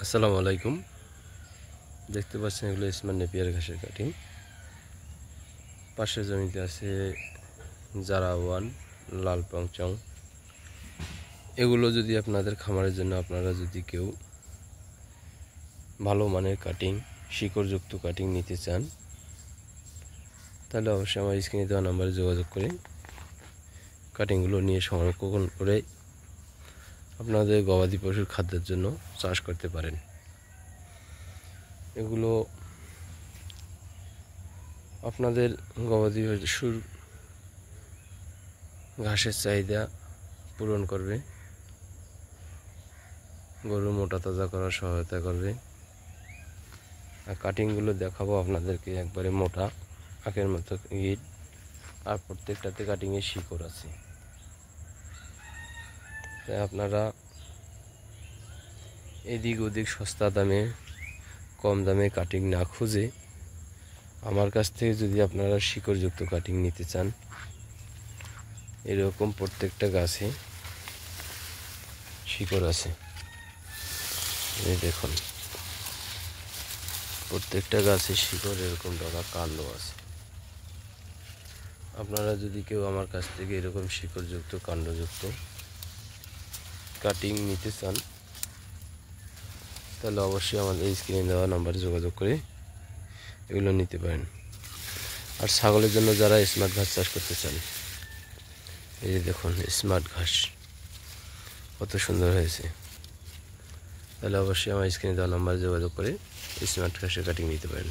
আসসালামু আলাইকুম। দেখতে পাচ্ছেন এগুলো স্মার্ট নেপিয়ার ঘাসের কাটিং। পাশের জমিতে আছে জারা ওয়ান, লাল পংচং। এগুলো যদি আপনাদের খামারের জন্য আপনারা যদি কেউ ভালো মানের কাটিং, শিকড়যুক্ত কাটিং নিতে চান, তাহলে অবশ্যই আমার স্ক্রিনে দেওয়া নাম্বারে যোগাযোগ করে কাটিংগুলো নিয়ে সংরক্ষণ করে আপনাদের গবাদি পশুর খাদ্যের জন্য চাষ করতে পারেন। এগুলো আপনাদের গবাদি পশুর ঘাসের চাহিদা পূরণ করবে, গরু মোটা তাজা করার সহায়তা করবে। আর কাটিংগুলো দেখাবো আপনাদেরকে একবারে মোটা আখের মতো ইট, আর প্রত্যেকটাতে কাটিংয়ে শিকড় আছে। তাই আপনারা এদিক ওদিক সস্তা দামে কম দামে কাটিং না খুঁজে আমার কাছ থেকে যদি আপনারা শিকড়যুক্ত কাটিং নিতে চান, এরকম প্রত্যেকটা গাছে শিকড় আছে। এই দেখুন, প্রত্যেকটা গাছে শিকড় এরকম ডগা কাণ্ড আছে। আপনারা যদি কেউ আমার কাছ থেকে এরকম শিকড়যুক্ত কাণ্ডযুক্ত কাটিং নিতে চান, তাহলে অবশ্যই আমাদের এই স্ক্রিনে দেওয়া নাম্বারে যোগাযোগ করে এগুলো নিতে পারেন। আর ছাগলের জন্য যারা স্মার্ট ঘাস চাষ করতে চান, এই যে দেখুন স্মার্ট ঘাস কত সুন্দর হয়েছে, তাহলে অবশ্যই আমার স্ক্রিনে দেওয়া নাম্বারে যোগাযোগ করে স্মার্ট ঘাসের কাটিং নিতে পারেন।